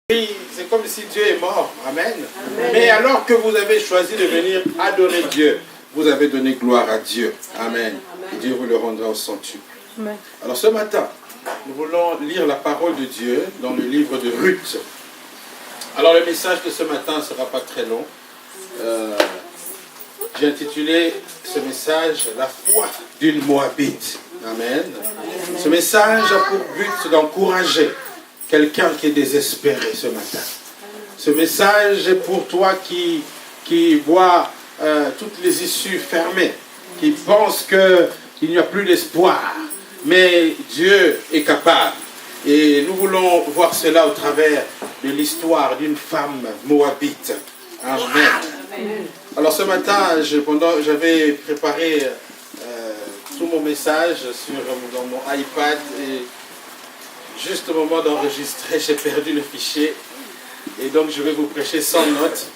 C'est comme si Dieu est mort. Amen. Amen. Mais alors que vous avez choisi de venir adorer Dieu, vous avez donné gloire à Dieu. Amen. Amen. Et Dieu vous le rendra au centuple. Alors ce matin, nous voulons lire la parole de Dieu dans le livre de Ruth. Alors le message de ce matin ne sera pas très long. J'ai intitulé ce message « La foi d'une Moabite ». Amen. Ce message a pour but d'encourager quelqu'un qui est désespéré ce matin. Ce message est pour toi qui voit toutes les issues fermées, qui pense qu'il n'y a plus d'espoir. Mais Dieu est capable. Et nous voulons voir cela au travers de l'histoire d'une femme moabite. Amen. Alors ce matin, j'avais préparé tout mon message dans mon iPad et juste au moment d'enregistrer, j'ai perdu le fichier. Et donc, je vais vous prêcher sans notes.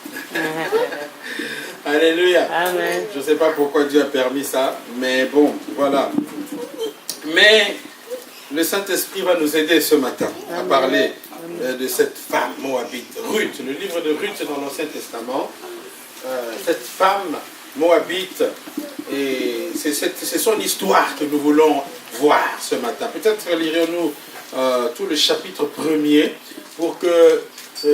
Alléluia. Amen. Je ne sais pas pourquoi Dieu a permis ça, mais bon, voilà. Mais le Saint-Esprit va nous aider ce matin à parler de cette femme moabite. Ruth, le livre de Ruth dans l'Ancien Testament. Cette femme moabite, et c'est son histoire que nous voulons voir ce matin. Peut-être lirons-nous tout le chapitre 1er pour que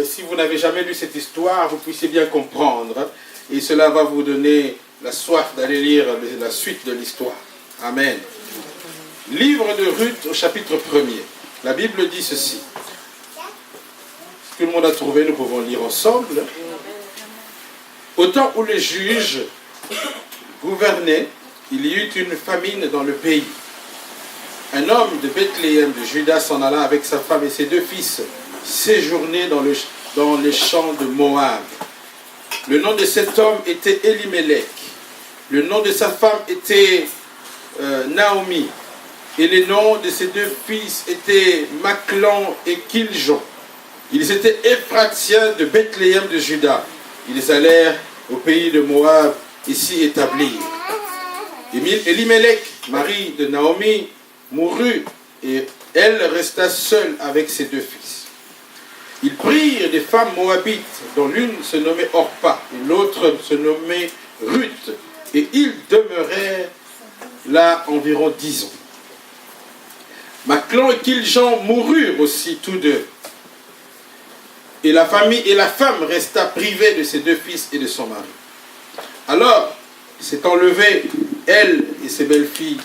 si vous n'avez jamais lu cette histoire, vous puissiez bien comprendre et cela va vous donner la soif d'aller lire la suite de l'histoire. Amen. Livre de Ruth au chapitre 1er. La Bible dit ceci. Si tout le monde a trouvé, nous pouvons lire ensemble. Au temps où les juges gouvernaient, il y eut une famine dans le pays. Un homme de Bethléem de Juda s'en alla avec sa femme et ses 2 fils séjourner dans les champs de Moab. Le nom de cet homme était Elimelech. Le nom de sa femme était Naomi. Et les noms de ses 2 fils étaient Machlon et Kiljon. Ils étaient Éphratiens de Bethléem de Juda. Ils allèrent au pays de Moab et s'y établir. Elimelech, mari de Naomi, mourut et elle resta seule avec ses 2 fils. Ils prirent des femmes moabites, dont l'une se nommait Orpa et l'autre se nommait Ruth, et ils demeurèrent là environ 10 ans. Machlon et Kiljon moururent aussi tous 2. Et la femme resta privée de ses 2 fils et de son mari. Alors, s'étant levée, elle et ses belles-filles,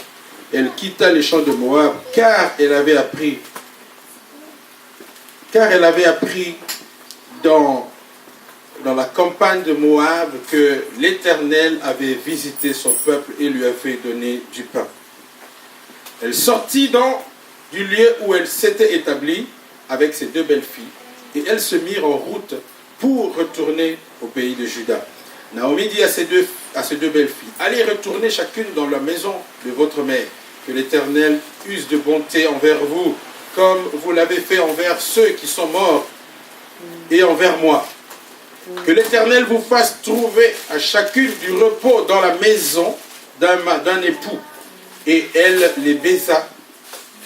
elle quitta les champs de Moab, car elle avait appris dans la campagne de Moab que l'Éternel avait visité son peuple et lui avait donné du pain. Elle sortit du lieu où elle s'était établie avec ses 2 belles-filles, et elles se mirent en route pour retourner au pays de Juda. Naomi dit à ses deux belles-filles, « Allez retourner chacune dans la maison de votre mère, que l'Éternel use de bonté envers vous, comme vous l'avez fait envers ceux qui sont morts et envers moi. Que l'Éternel vous fasse trouver à chacune du repos dans la maison d'un époux. » Et elle les baisa,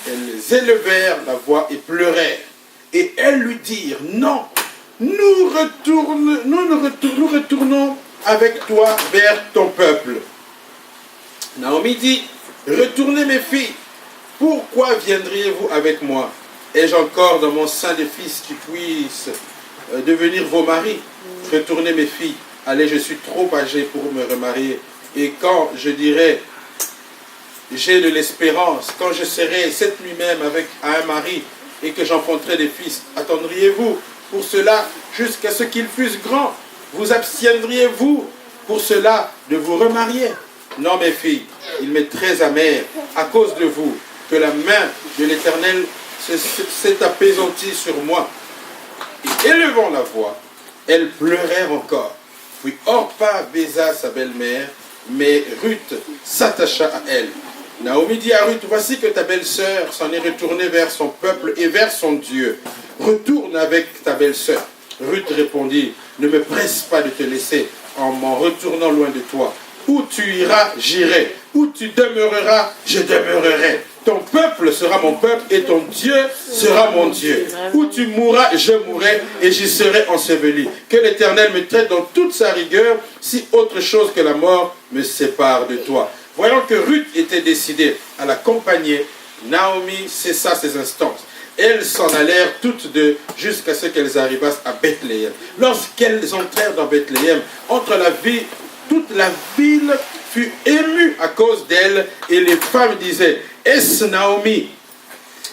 elles élevèrent la voix et pleurèrent. Et elles lui dirent, « Non, nous retournons avec toi vers ton peuple. » Naomi dit, « Retournez mes filles, pourquoi viendriez-vous avec moi? Ai-je encore dans mon sein des fils qui puissent devenir vos maris? Retournez mes filles, allez, je suis trop âgée pour me remarier. Et quand je dirai, j'ai de l'espérance, quand je serai cette nuit même avec un mari et que j'enfanterai des fils, attendriez-vous pour cela jusqu'à ce qu'ils fussent grands? Vous abstiendriez-vous pour cela de vous remarier? Non, mes filles, il m'est très amer à cause de vous que la main de l'Éternel s'est apaisantie sur moi. » Et élevant la voix, elles pleurèrent encore. Puis Orpa baisa sa belle-mère, mais Ruth s'attacha à elle. Naomi dit à Ruth, « Voici que ta belle-sœur s'en est retournée vers son peuple et vers son Dieu. Retourne avec ta belle-sœur. » Ruth répondit, « Ne me presse pas de te laisser en m'en retournant loin de toi. Où tu iras, j'irai. Où tu demeureras, je demeurerai. ton peuple sera mon peuple et ton Dieu sera mon Dieu. Où tu mourras, je mourrai et j'y serai enseveli. Que l'Éternel me traite dans toute sa rigueur, si autre chose que la mort me sépare de toi. Voyant que Ruth était décidée à l'accompagner, Naomi cessa ses instances. Elles s'en allèrent toutes deux jusqu'à ce qu'elles arrivassent à Bethléem. Lorsqu'elles entrèrent dans Bethléem, toute la ville fut émue à cause d'elles, et les femmes disaient, est-ce Naomi?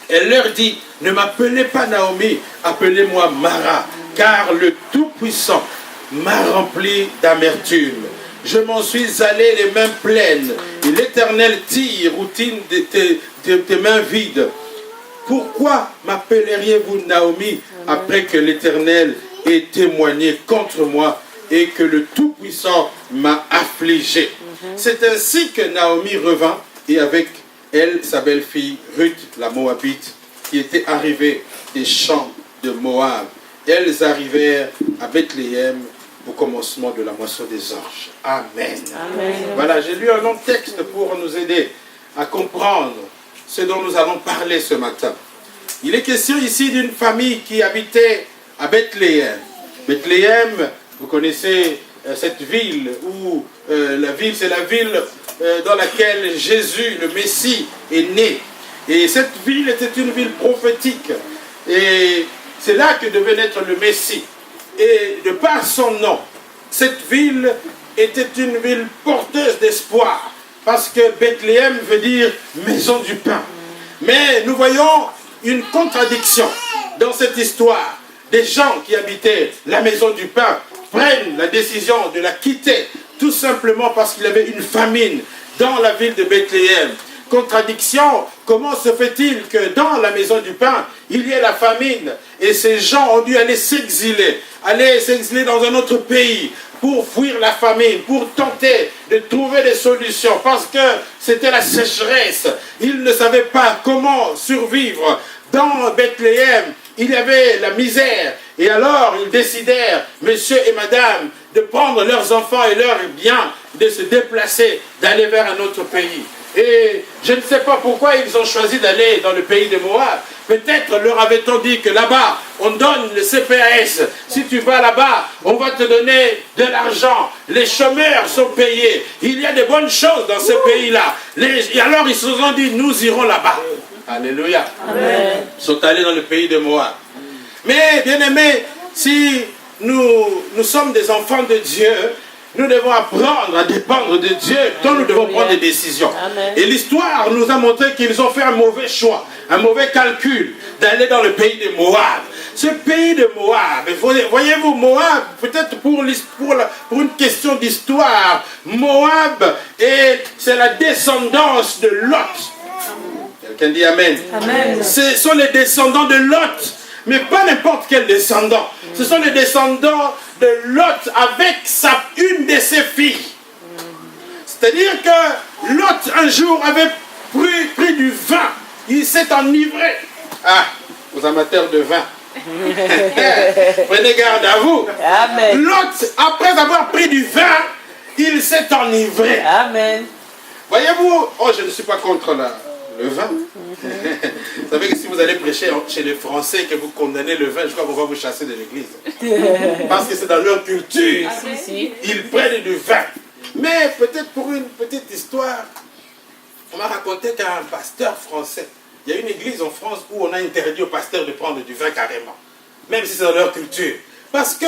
Elle leur dit, ne m'appelez pas Naomi, appelez-moi Mara, car le Tout-Puissant m'a rempli d'amertume. Je m'en suis allé les mains pleines, et l'Éternel tire routine de tes mains vides. Pourquoi m'appelleriez-vous Naomi après que l'Éternel ait témoigné contre moi et que le Tout-Puissant m'a affligé? C'est ainsi que Naomi revint et avec elle sa belle-fille Ruth, la Moabite, qui était arrivée des champs de Moab. Elles arrivèrent à Bethléem au commencement de la moisson des orges. Amen. Amen. Voilà, j'ai lu un long texte pour nous aider à comprendre ce dont nous allons parler ce matin. Il est question ici d'une famille qui habitait à Bethléem. Bethléem, vous connaissez cette ville où c'est la ville dans laquelle Jésus, le Messie, est né. Et cette ville était une ville prophétique. Et c'est là que devait naître le Messie. Et de par son nom, cette ville était une ville porteuse d'espoir. Parce que Bethléem veut dire maison du pain. Mais nous voyons une contradiction dans cette histoire. Des gens qui habitaient la maison du pain prennent la décision de la quitter tout simplement parce qu'il y avait une famine dans la ville de Bethléem. Contradiction, comment se fait-il que dans la maison du pain, il y ait la famine et ces gens ont dû aller s'exiler dans un autre pays pour fuir la famine, pour tenter de trouver des solutions parce que c'était la sécheresse. Ils ne savaient pas comment survivre. Dans Bethléem, il y avait la misère. Et alors, ils décidèrent, monsieur et madame, de prendre leurs enfants et leurs biens, de se déplacer, d'aller vers un autre pays. Et je ne sais pas pourquoi ils ont choisi d'aller dans le pays de Moab. Peut-être leur avait-on dit que là-bas, on donne le CPAS. Si tu vas là-bas, on va te donner de l'argent. Les chômeurs sont payés. Il y a de bonnes choses dans ce pays-là. Et alors ils se sont dit, nous irons là-bas. Alléluia. Amen. Ils sont allés dans le pays de Moab. Mais, bien aimés, si nous sommes des enfants de Dieu, nous devons apprendre à dépendre de Dieu, dont nous devons prendre des décisions. Amen. Et l'histoire nous a montré qu'ils ont fait un mauvais choix, un mauvais calcul d'aller dans le pays de Moab. Ce pays de Moab, voyez-vous, Moab, peut-être pour une question d'histoire, Moab, c'est la descendance de Lot. Quelqu'un dit Amen. Amen. Ce sont les descendants de Lot. Mais pas n'importe quel descendant. Ce sont les descendants de Lot avec une de ses filles. C'est-à-dire que Lot, un jour, avait pris du vin. Il s'est enivré. Ah, aux amateurs de vin. Prenez garde à vous. Amen. Lot, après avoir pris du vin, il s'est enivré. Amen. Voyez-vous, je ne suis pas contre le vin. Vous savez que si vous allez prêcher chez les Français et que vous condamnez le vin, je crois qu'on va vous chasser de l'église. Parce que c'est dans leur culture. Ils prennent du vin. Mais peut-être pour une petite histoire, on m'a raconté qu'un pasteur français, il y a une église en France où on a interdit aux pasteurs de prendre du vin carrément. Même si c'est dans leur culture. Parce que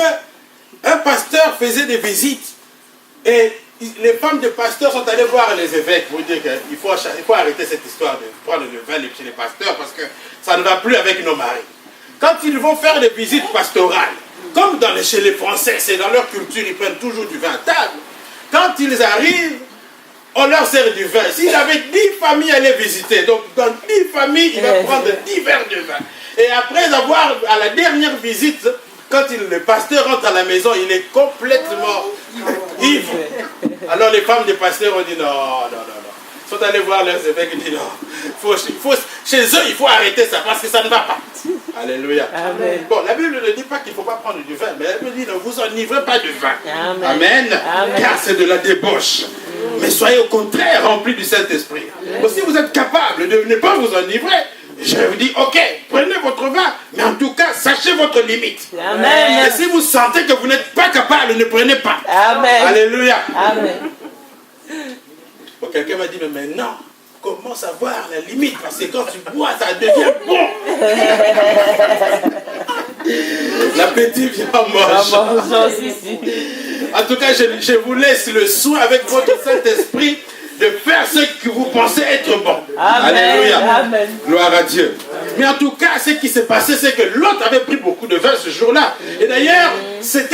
un pasteur faisait des visites et les femmes de pasteurs sont allées voir les évêques pour dire qu'il faut arrêter cette histoire de prendre le vin chez les pasteurs parce que ça ne va plus avec nos maris. Quand ils vont faire des visites pastorales, comme chez les Français, c'est dans leur culture, ils prennent toujours du vin à table. Quand ils arrivent, on leur sert du vin. S'il avait 10 familles à les visiter, donc dans 10 familles, il va prendre 10 verres de vin. Et après avoir, à la dernière visite, quand le pasteur rentre à la maison, il est complètement ivre. Alors les femmes des pasteurs ont dit non. Ils sont allés voir leurs évêques et dit non. Chez eux, il faut arrêter ça parce que ça ne va pas. Alléluia. Amen. Bon, la Bible ne dit pas qu'il ne faut pas prendre du vin, mais elle me dit ne vous enivrez pas de vin. Amen. Amen. Car c'est de la débauche. Mais soyez au contraire remplis du Saint-Esprit. Si vous êtes capable de ne pas vous enivrer, je vous dis, ok, prenez votre vin, mais en tout cas, sachez votre limite. Amen. Et si vous sentez que vous n'êtes pas capable, ne prenez pas. Amen. Alléluia. Amen. Bon, quelqu'un m'a dit, mais maintenant, commence à voir la limite, parce que quand tu bois, ça devient bon. L'appétit vient en mangeant. En tout cas, je vous laisse le soin avec votre Saint-Esprit de faire ce que vous pensez être bon. Amen. Alléluia. Amen. Gloire à Dieu. Mais en tout cas, ce qui s'est passé, c'est que l'autre avait pris beaucoup de vin ce jour-là. Et d'ailleurs, c'est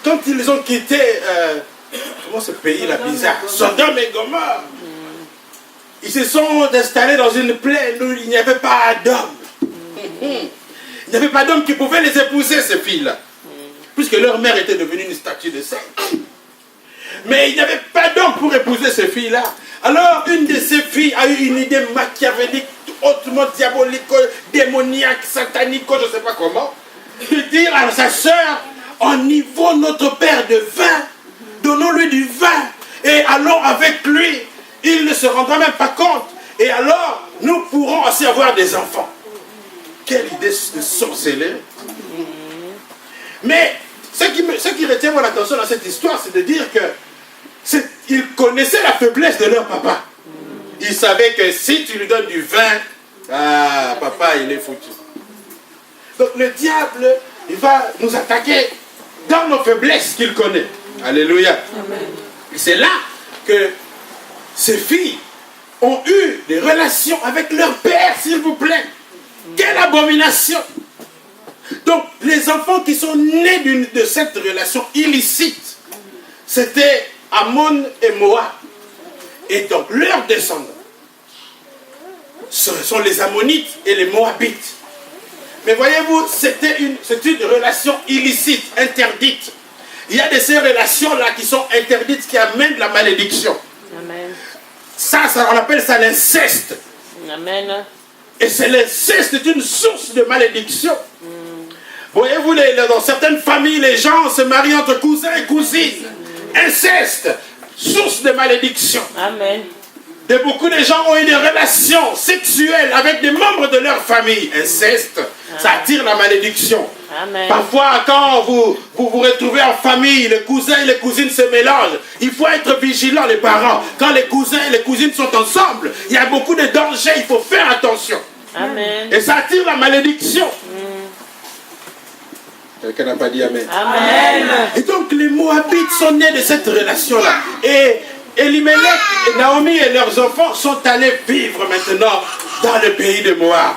quand ils ont quitté, comment ce pays-là bizarre, Sodome et Gomorrhe, ils se sont installés dans une plaine où il n'y avait pas d'hommes. Il n'y avait pas d'hommes qui pouvaient les épouser, ces filles-là. Puisque leur mère était devenue une statue de sainte. Mais il n'y avait pas d'homme pour épouser ces filles-là. Alors, une de ces filles a eu une idée machiavélique, hautement diabolique, démoniaque, satanique, je ne sais pas comment, de dire à sa sœur, enivrons notre père de vin, donnons-lui du vin, et allons avec lui. Il ne se rendra même pas compte. Et alors, nous pourrons aussi avoir des enfants. Quelle idée de sorcellerie. Mais ce qui retient mon attention dans cette histoire, c'est de dire que ils connaissaient la faiblesse de leur papa. Ils savaient que si tu lui donnes du vin, papa, il est foutu. Donc le diable, il va nous attaquer dans nos faiblesses qu'il connaît. Alléluia. Et c'est là que ces filles ont eu des relations avec leur père, s'il vous plaît. Quelle abomination! Donc, les enfants qui sont nés de cette relation illicite, c'était Ammon et Moab. Et donc, leurs descendants, ce sont les Ammonites et les Moabites. Mais voyez-vous, c'est une relation illicite, interdite. Il y a de ces relations-là qui sont interdites, qui amènent la malédiction. Amen. Ça, on appelle ça l'inceste. Amen. Et c'est l'inceste, c'est une source de malédiction. Voyez-vous, dans certaines familles, les gens se marient entre cousins et cousines. Inceste, source de malédiction. Amen. Et beaucoup de gens ont eu des relations sexuelles avec des membres de leur famille. Inceste, ça attire la malédiction. Amen. Parfois, quand vous vous retrouvez en famille, les cousins et les cousines se mélangent. Il faut être vigilant, les parents. Quand les cousins et les cousines sont ensemble, il y a beaucoup de dangers, il faut faire attention. Amen. Et ça attire la malédiction. Quelqu'un n'a pas dit Amen. Amen. Et donc, les Moabites sont nés de cette relation-là. Et Elimelech et Naomi et leurs enfants sont allés vivre maintenant dans le pays de Moab.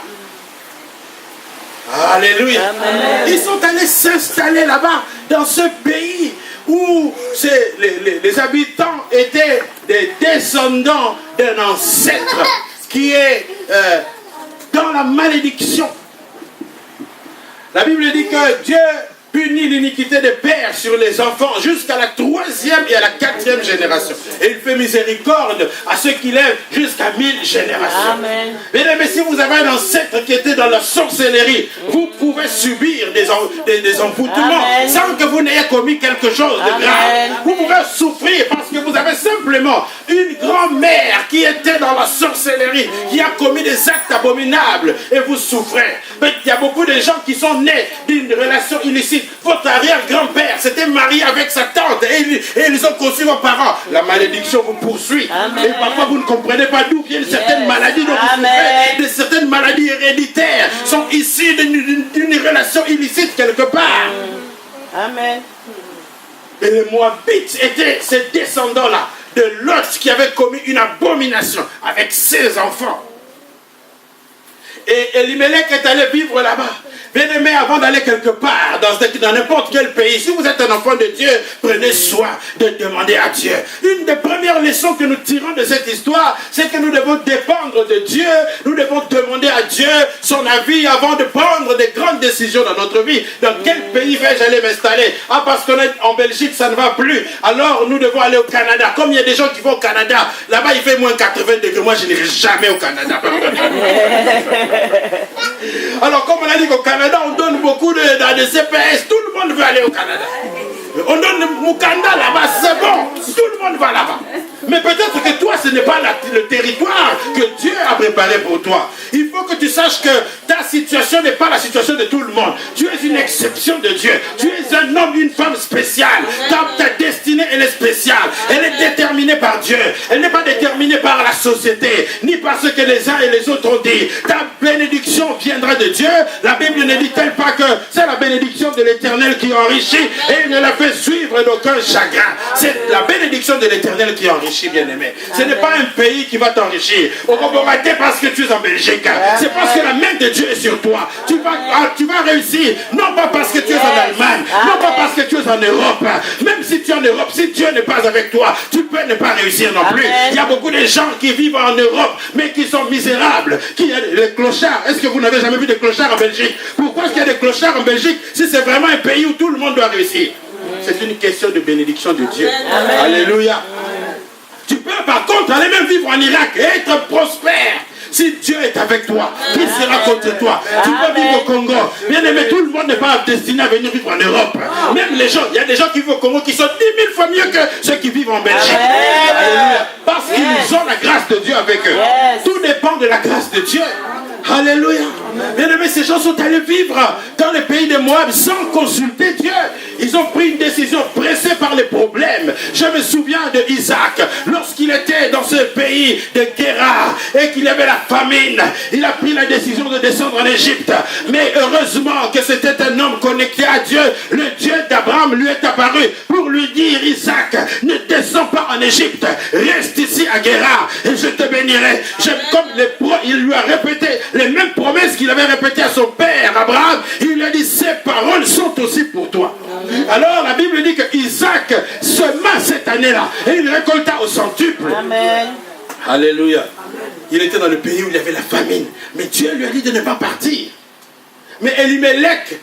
Alléluia. Amen. Ils sont allés s'installer là-bas, dans ce pays où les habitants étaient des descendants d'un ancêtre qui est dans la malédiction. La Bible dit que Dieu punit l'iniquité des pères sur les enfants jusqu'à la 3e et à la 4e génération. Et il fait miséricorde à ceux qui lèvent jusqu'à 1000 générations. Amen. Mais si vous avez un ancêtre qui était dans la sorcellerie, vous pouvez subir des envoûtements sans que vous n'ayez commis quelque chose de grave. Vous pouvez souffrir parce que vous avez simplement une grand-mère qui était dans la sorcellerie, qui a commis des actes abominables et vous souffrez. Mais il y a beaucoup de gens qui sont nés d'une relation illicite. Votre arrière-grand-père s'était marié avec sa tante et ils ont conçu vos parents. La malédiction vous poursuit. Amen. Et parfois vous ne comprenez pas d'où viennent certaines maladies dont vous souffrez. De certaines maladies héréditaires sont issues d'une relation illicite quelque part. Amen. Et les Moabites étaient ces descendants-là de Lot qui avait commis une abomination avec ses enfants. Et Elimelech est allé vivre là-bas. Bien-aimé, avant d'aller quelque part, dans n'importe quel pays, si vous êtes un enfant de Dieu, prenez soin de demander à Dieu. Une des premières leçons que nous tirons de cette histoire, c'est que nous devons dépendre de Dieu. Nous devons demander à Dieu son avis avant de prendre des grandes décisions dans notre vie. Dans quel pays vais-je aller m'installer? Ah, parce qu'on est en Belgique, ça ne va plus. Alors, nous devons aller au Canada. Comme il y a des gens qui vont au Canada, là-bas, il fait moins 80 degrés. Moi, je n'irai jamais au Canada. Alors, comme on a dit qu'au Canada, on donne beaucoup de CPS, tout le monde veut aller au Canada. On donne Mukanda là-bas, c'est bon. Tout le monde va là-bas. Mais peut-être que toi, ce n'est pas le territoire que Dieu a préparé pour toi. Il faut que tu saches que ta situation n'est pas la situation de tout le monde. Tu es une exception de Dieu. Tu es un homme, une femme spéciale. Ta destinée, elle est spéciale. Elle est déterminée par Dieu. Elle n'est pas déterminée par la société, ni par ce que les uns et les autres ont dit. Ta bénédiction viendra de Dieu. La Bible ne dit-elle pas que c'est la bénédiction de l'Éternel qui enrichit et il ne la fait suivre d'aucun chagrin. C'est la bénédiction de l'Éternel qui enrichit, bien-aimé. Ce n'est pas un pays qui va t'enrichir. Au Roboraté parce que tu es en Belgique. C'est parce que la main de Dieu est sur toi. Tu vas réussir. Non pas parce que tu es en Allemagne. Non pas parce que tu es en Europe. Même si tu es en Europe, si Dieu n'est pas avec toi, tu peux ne pas réussir non plus. Il y a beaucoup de gens qui vivent en Europe, mais qui sont misérables. Les clochards. Est-ce que vous n'avez jamais vu des clochards en Belgique? Pourquoi est-ce qu'il y a des clochards en Belgique si c'est vraiment un pays où tout le monde doit réussir? C'est une question de bénédiction de Dieu. Amen. Alléluia. Tu peux par contre aller même vivre en Irak et être prospère. Si Dieu est avec toi, qui sera contre toi? Tu peux vivre au Congo. Bien aimé, tout le monde n'est pas destiné à venir vivre en Europe. Même les gens, il y a des gens qui vivent au Congo qui sont 10 000 fois mieux que ceux qui vivent en Belgique. Alléluia. Parce qu'ils ont la grâce de Dieu avec eux. Tout dépend de la grâce de Dieu. Alléluia. Bien aimé, ces gens sont allés vivre dans le pays de Moab sans consulter Dieu. Ils ont pris une décision pressée par les problèmes. Je me souviens de Isaac, lorsqu'il était dans ce pays de Guérar et qu'il y avait la famine, il a pris la décision de descendre en Égypte. Mais heureusement que c'était un homme connecté à Dieu. Le Dieu d'Abraham lui est apparu pour lui dire: Isaac, ne descends pas en Égypte, reste ici à Guérar et je te bénirai. Il lui a répété les mêmes promesses qu'il avait répétées à son père Abraham. Il lui a dit: ces paroles sont aussi pour toi. Alors la Bible dit que Isaac sema cette année-là et il récolta au centuple. Amen. Alléluia. Il était dans le pays où il y avait la famine, mais Dieu lui a dit de ne pas partir. Mais Elimelech,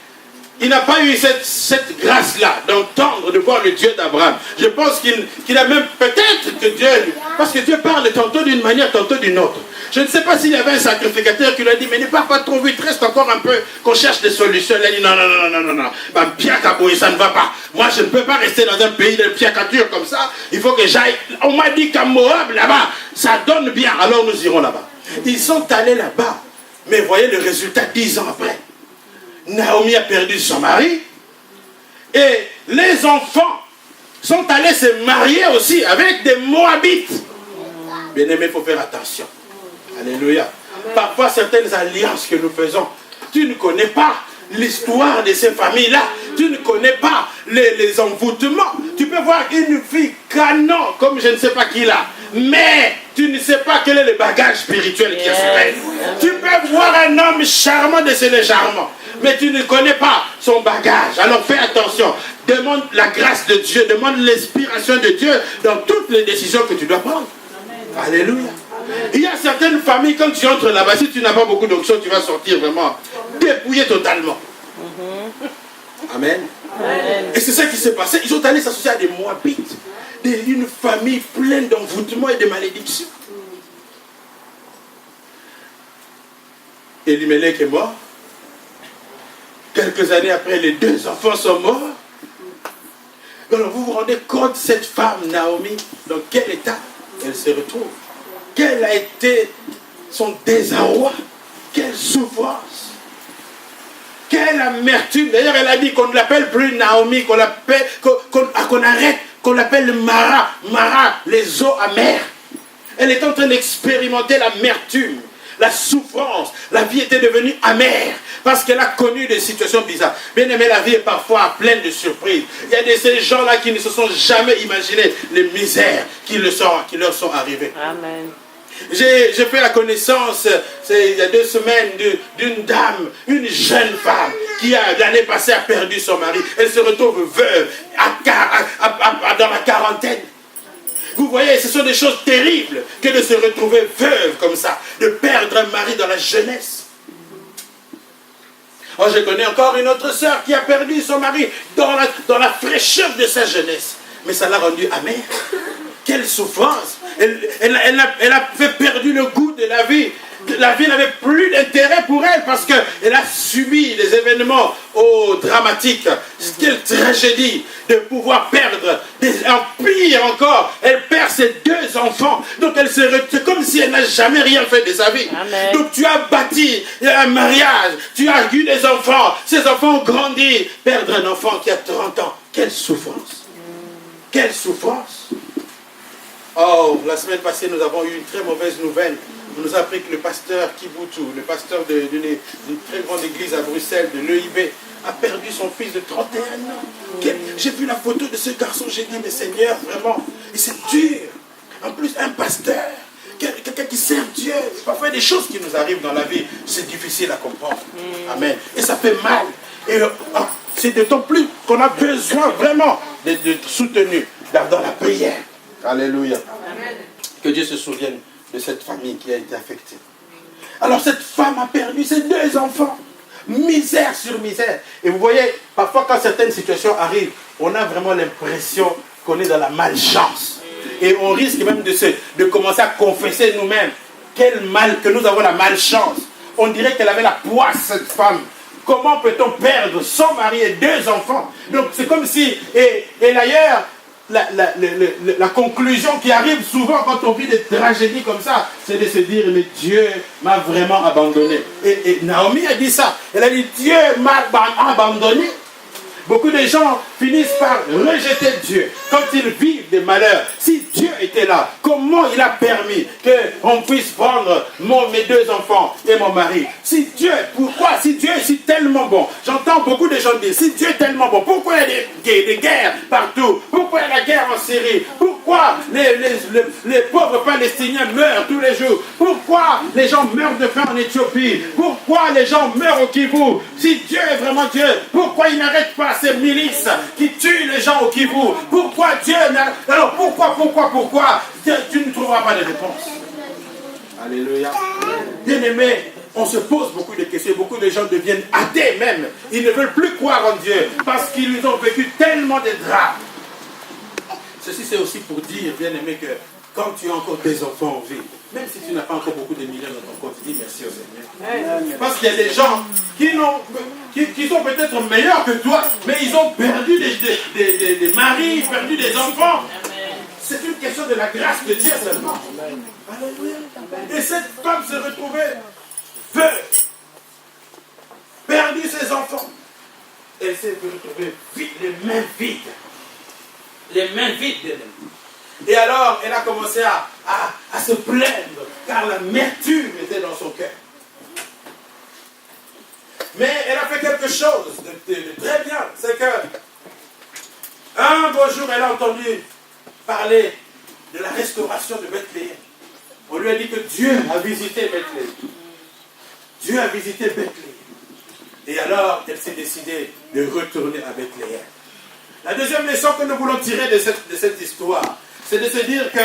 il n'a pas eu cette grâce-là d'entendre, de voir le Dieu d'Abraham. Je pense qu'il a même peut-être que Dieu, parce que Dieu parle tantôt d'une manière, tantôt d'une autre. Je ne sais pas s'il y avait un sacrificateur qui lui a dit: mais ne pars pas trop vite, reste encore un peu, qu'on cherche des solutions. Il a dit: non. Piakaboué, ça ne va pas. Moi, je ne peux pas rester dans un pays de piacature comme ça. Il faut que j'aille. On m'a dit qu'à Moab, là-bas, ça donne bien. Alors nous irons là-bas. Ils sont allés là-bas. Mais voyez le résultat 10 ans après. Naomi a perdu son mari. Et les enfants sont allés se marier aussi avec des Moabites. Bien aimé, il faut faire attention. Alléluia. Parfois, certaines alliances que nous faisons, tu ne connais pas l'histoire de ces familles-là. Tu ne connais pas les envoûtements. Tu peux voir une fille canon, comme je ne sais pas qui là, mais tu ne sais pas quel est le bagage spirituel qui est sur elle. Tu peux voir un homme charmant de ses charmants, mais tu ne connais pas son bagage. Alors fais attention. Demande la grâce de Dieu, demande l'inspiration de Dieu dans toutes les décisions que tu dois prendre. Alléluia. Il y a certaines familles, quand tu entres là-bas, si tu n'as pas beaucoup d'options, tu vas sortir vraiment dépouillé totalement. Amen. Amen. Et c'est ça qui s'est passé. Ils sont allés s'associer à des Moabites, une famille pleine d'envoûtements et de malédictions. Elimelech est mort. Quelques années après, les 2 enfants sont morts. Alors vous vous rendez compte, cette femme, Naomi, dans quel état elle se retrouve? Quel a été son désarroi? Quelle souffrance? Quelle amertume? D'ailleurs, elle a dit qu'on ne l'appelle plus Naomi, qu'on arrête, qu'on l'appelle Mara. Mara, les eaux amères. Elle est en train d'expérimenter l'amertume, la souffrance. La vie était devenue amère parce qu'elle a connu des situations bizarres. Bien aimé, la vie est parfois pleine de surprises. Il y a de ces gens-là qui ne se sont jamais imaginé les misères qui leur sont arrivées. Amen. J'ai fait la connaissance, il y a 2 semaines, d'une dame, une jeune femme qui l'année passée a perdu son mari. Elle se retrouve veuve dans la quarantaine. Vous voyez, ce sont des choses terribles que de se retrouver veuve comme ça, de perdre un mari dans la jeunesse. Oh, je connais encore une autre sœur qui a perdu son mari dans la fraîcheur de sa jeunesse. Mais ça l'a rendue amère. Quelle souffrance! Elle a fait perdu le goût de la vie. la vie n'avait plus d'intérêt pour elle parce qu'elle a subi des événements dramatiques. Quelle tragédie de pouvoir perdre, en pire encore, elle perd ses 2 enfants. Donc elle c'est comme si elle n'a jamais rien fait de sa vie. Amen. Donc tu as bâti un mariage, tu as eu des enfants, ces enfants ont grandi. Perdre un enfant qui a 30 ans, quelle souffrance. Quelle souffrance. Oh, la semaine passée, nous avons eu une très mauvaise nouvelle. On nous a appris que le pasteur Kibutu, le pasteur d'une très grande église à Bruxelles, de l'EIB, a perdu son fils de 31 ans. J'ai vu la photo de ce garçon, j'ai dit, mais Seigneur, vraiment, et c'est dur. En plus, un pasteur, quelqu'un qui sert Dieu. Parfois, des choses qui nous arrivent dans la vie, c'est difficile à comprendre. Amen. Et ça fait mal. Et c'est d'autant plus qu'on a besoin vraiment d'être soutenu dans la prière. Alléluia. Amen. Que Dieu se souvienne de cette famille qui a été affectée. Alors cette femme a perdu ses 2 enfants. Misère sur misère. Et vous voyez, parfois quand certaines situations arrivent, on a vraiment l'impression qu'on est dans la malchance. Et on risque même de commencer à confesser nous-mêmes quel mal, que nous avons la malchance. On dirait qu'elle avait la poisse, cette femme. Comment peut-on perdre son mari et 2 enfants? Donc c'est comme si, et d'ailleurs, la conclusion qui arrive souvent quand on vit des tragédies comme ça, c'est de se dire, mais Dieu m'a vraiment abandonné. Et Naomi a dit ça. Elle a dit, Dieu m'a abandonné. Beaucoup de gens finissent par rejeter Dieu quand ils vivent des malheurs. Si Dieu était là, comment il a permis qu'on puisse prendre mes 2 enfants et mon mari? Si Dieu, pourquoi? Si Dieu est si tellement bon, j'entends beaucoup de gens dire, si Dieu est tellement bon, pourquoi il y a des guerres partout? Pourquoi il y a la guerre en Syrie? Pourquoi les pauvres Palestiniens meurent tous les jours? Pourquoi les gens meurent de faim en Éthiopie? Pourquoi les gens meurent au Kivu? Si Dieu est vraiment Dieu, pourquoi il n'arrête pas ces milices qui tuent les gens au Kivu? Pourquoi Dieu n'a... Alors pourquoi tu ne trouveras pas de réponse? Alléluia. Bien-aimés, on se pose beaucoup de questions. Beaucoup de gens deviennent athées même. Ils ne veulent plus croire en Dieu parce qu'ils ont vécu tellement de drames. Ceci c'est aussi pour dire, bien-aimé, que quand tu as encore des enfants en vie, même si tu n'as pas encore beaucoup de millions dans ton compte, dis merci au Seigneur. Parce qu'il y a des gens qui sont peut-être meilleurs que toi, mais ils ont perdu des maris, perdu des enfants. C'est une question de la grâce de Dieu seulement. Alléluia. Et cette femme se retrouvait veuve, perdu ses enfants. Elle s'est retrouvée vide, les mains vides. Les mains vides. Et alors, elle a commencé à se plaindre, car l'amertume était dans son cœur. Mais elle a fait quelque chose de très bien. C'est que, un beau jour, elle a entendu parler de la restauration de Bethléem. On lui a dit que Dieu a visité Bethléem. Dieu a visité Bethléem. Et alors, elle s'est décidée de retourner à Bethléem. La deuxième leçon que nous voulons tirer de cette histoire, c'est de se dire que,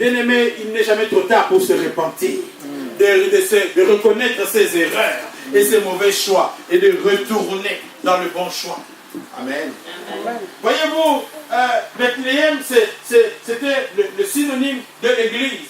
bien aimé, il n'est jamais trop tard pour se repentir, de reconnaître ses erreurs et ses mauvais choix et de retourner dans le bon choix. Amen. Voyez-vous, Bethléem, c'était le synonyme de l'église,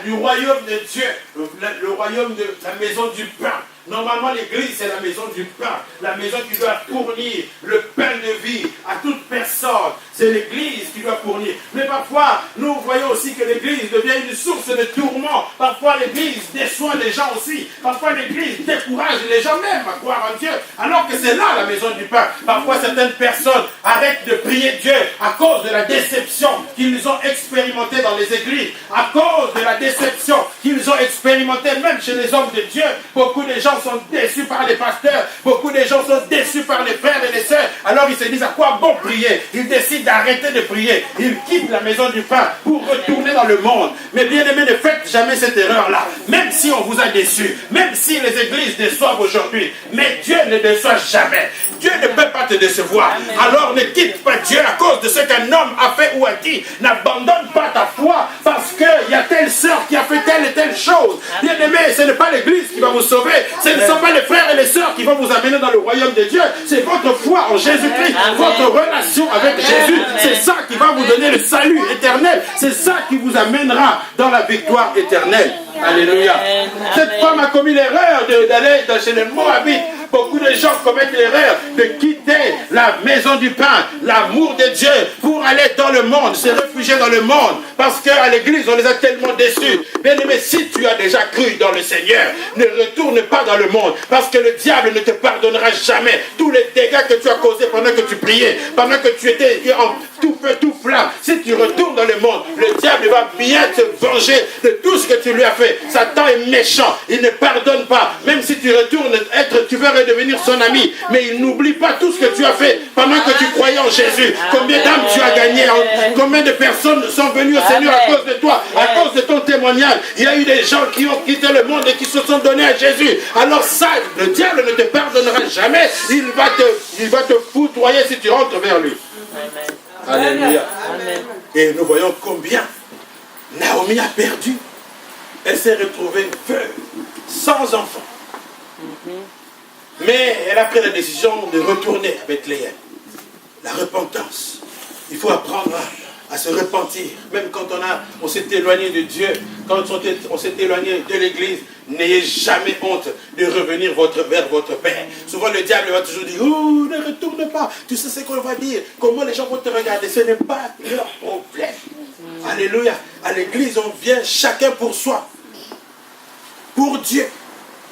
du royaume de Dieu, le royaume de la maison du pain. Normalement, l'église, c'est la maison du pain. La maison qui doit fournir le pain de vie à toute personne. C'est l'église qui doit fournir. Mais parfois, nous voyons aussi que l'église devient une source de tourment. Parfois, l'église déçoit les gens aussi. Parfois, l'église décourage les gens même à croire en Dieu. Alors que c'est là la maison du pain. Parfois, certaines personnes arrêtent de prier Dieu à cause de la déception qu'ils ont expérimentée dans les églises. À cause de la déception qu'ils ont expérimentée même chez les hommes de Dieu. Beaucoup de gens sont déçus par les pasteurs, beaucoup de gens sont déçus par les frères et les sœurs. Alors ils se disent à quoi bon prier? Ils décident d'arrêter de prier. Ils quittent la maison du pain pour retourner dans le monde. Mais bien aimés, ne faites jamais cette erreur-là. Même si on vous a déçu, même si les églises déçoivent aujourd'hui, mais Dieu ne déçoit jamais. Dieu ne peut pas te décevoir. Amen. Alors ne quitte pas Dieu à cause de ce qu'un homme a fait ou a dit. N'abandonne pas ta foi parce qu'il y a telle sœur qui a fait telle et telle chose. Bien aimé, ce n'est pas l'église qui va vous sauver. Ce ne sont pas les frères et les sœurs qui vont vous amener dans le royaume de Dieu. C'est votre foi en Jésus-Christ, votre relation avec Jésus. C'est ça qui va vous donner le salut éternel. C'est ça qui vous amènera dans la victoire éternelle. Alléluia. Cette femme a commis l'erreur d'aller chez les Moabites. Beaucoup de gens commettent l'erreur de quitter la maison du pain, l'amour de Dieu, pour aller dans le monde, se réfugier dans le monde. Parce qu'à l'église, on les a tellement déçus. Bien aimé, si tu as déjà cru dans le Seigneur, ne retourne pas dans le monde. Parce que le diable ne te pardonnera jamais tous les dégâts que tu as causés pendant que tu priais, pendant que tu étais en tout feu, tout flamme. Si tu retournes dans le monde, le diable va bien te venger de tout ce que tu lui as fait. Satan est méchant, il ne pardonne pas. Même si tu retournes tu veux redevenir son ami, mais il n'oublie pas tout ce que tu as fait pendant que tu croyais en Jésus. Combien d'âmes tu as gagné, combien de personnes sont venues au Seigneur à cause de toi, à cause de ton témoignage. Il y a eu des gens qui ont quitté le monde et qui se sont donnés à Jésus. Alors ça, le diable ne te pardonnera jamais. Il va te foudroyer si tu rentres vers lui. Amen. Alléluia. Amen. Et nous voyons combien Naomi a perdu. Elle s'est retrouvée veuve, sans enfant. Mais elle a pris la décision de retourner à Bethléem. La repentance. Il faut apprendre à se repentir. Même quand on s'est éloigné de Dieu, quand on s'est éloigné de l'église, n'ayez jamais honte de revenir vers votre Père. Souvent le diable va toujours dire, oh, ne retourne pas. Tu sais ce qu'on va dire. Comment les gens vont te regarder. Ce n'est pas leur problème. Alléluia. À l'église, on vient chacun pour soi. Pour Dieu.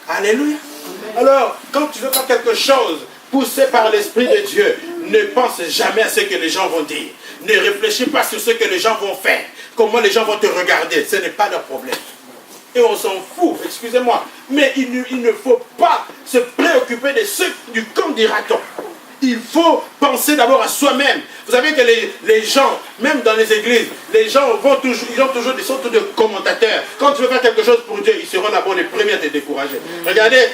Alléluia. Alors, quand tu veux faire quelque chose poussé par l'Esprit de Dieu, ne pense jamais à ce que les gens vont dire. Ne réfléchis pas sur ce que les gens vont faire. Comment les gens vont te regarder. Ce n'est pas leur problème. Et on s'en fout, excusez-moi. Mais il ne faut pas se préoccuper de ce du qu'en dira-t-on. Il faut penser d'abord à soi-même. Vous savez que les gens, même dans les églises, les gens ils ont toujours des sortes de commentateurs. Quand tu veux faire quelque chose pour Dieu, ils seront d'abord les premiers à te décourager. Regardez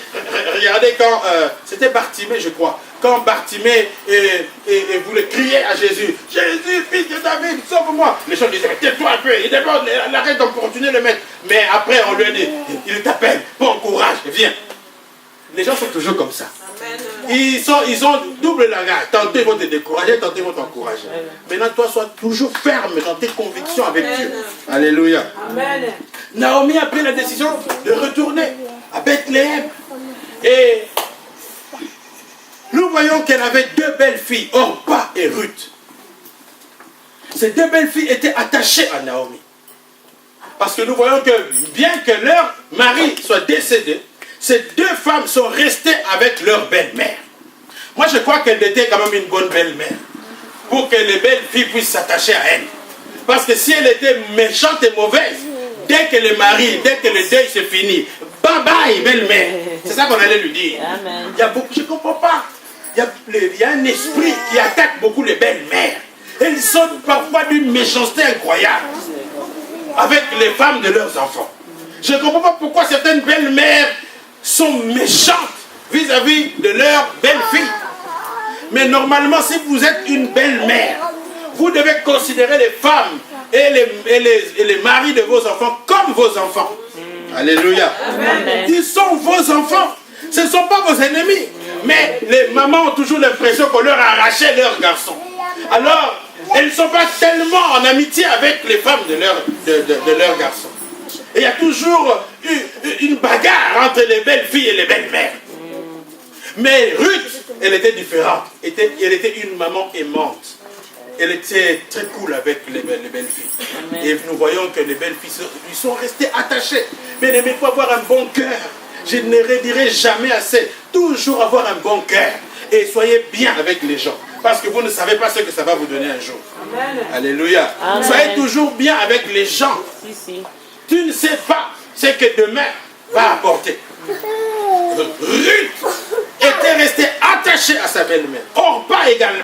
quand c'était Bartimée, je crois. Quand Bartimée voulait crier à Jésus, Jésus, fils de David, sauve-moi. Les gens disaient, tais-toi un peu, il arrête d'importuner le maître. Mais après, on lui a dit, il t'appelle, bon courage, viens. Les gens sont toujours comme ça. Ils ont double langage. Tantôt ils vont te décourager, tantôt ils vont t'encourager. Maintenant, toi, sois toujours ferme dans tes convictions avec Dieu. Alléluia. Amen. Naomi a pris la décision de retourner à Bethléem. Et nous voyons qu'elle avait deux belles filles, Orpa et Ruth. Ces deux belles filles étaient attachées à Naomi. Parce que nous voyons que bien que leur mari soit décédé, ces deux femmes sont restées avec leur belle-mère. Moi, je crois qu'elle était quand même une bonne belle-mère. Pour que les belles filles puissent s'attacher à elle. Parce que si elle était méchante et mauvaise, dès que le mari, dès que le deuil se finit, bye bye, belle-mère. C'est ça qu'on allait lui dire. Amen. Il y a beaucoup, je ne comprends pas. Il y a un esprit qui attaque beaucoup les belles-mères. Elles sont parfois d'une méchanceté incroyable. Avec les femmes de leurs enfants. Je ne comprends pas pourquoi certaines belles-mères sont méchantes vis-à-vis de leurs belles-filles. Mais normalement, si vous êtes une belle-mère, vous devez considérer les femmes et les maris de vos enfants comme vos enfants. Alléluia. Amen. Ils sont vos enfants. Ce ne sont pas vos ennemis. Mais les mamans ont toujours l'impression qu'on leur a arraché leurs garçons. Alors, elles ne sont pas tellement en amitié avec les femmes de leurs garçons. Et il y a toujours une bagarre entre les belles filles et les belles mères. Mais Ruth, elle était différente. Elle était une maman aimante. Elle était très cool avec les belles filles. Amen. Et nous voyons que les belles filles lui sont restées attachées. Mais il faut avoir un bon cœur. Je ne redirai jamais assez. Toujours avoir un bon cœur. Et soyez bien avec les gens. Parce que vous ne savez pas ce que ça va vous donner un jour. Amen. Alléluia. Amen. Soyez toujours bien avec les gens. Si. Tu ne sais pas ce que demain va apporter. Ruth était restée attachée à sa belle-mère. Orpa également.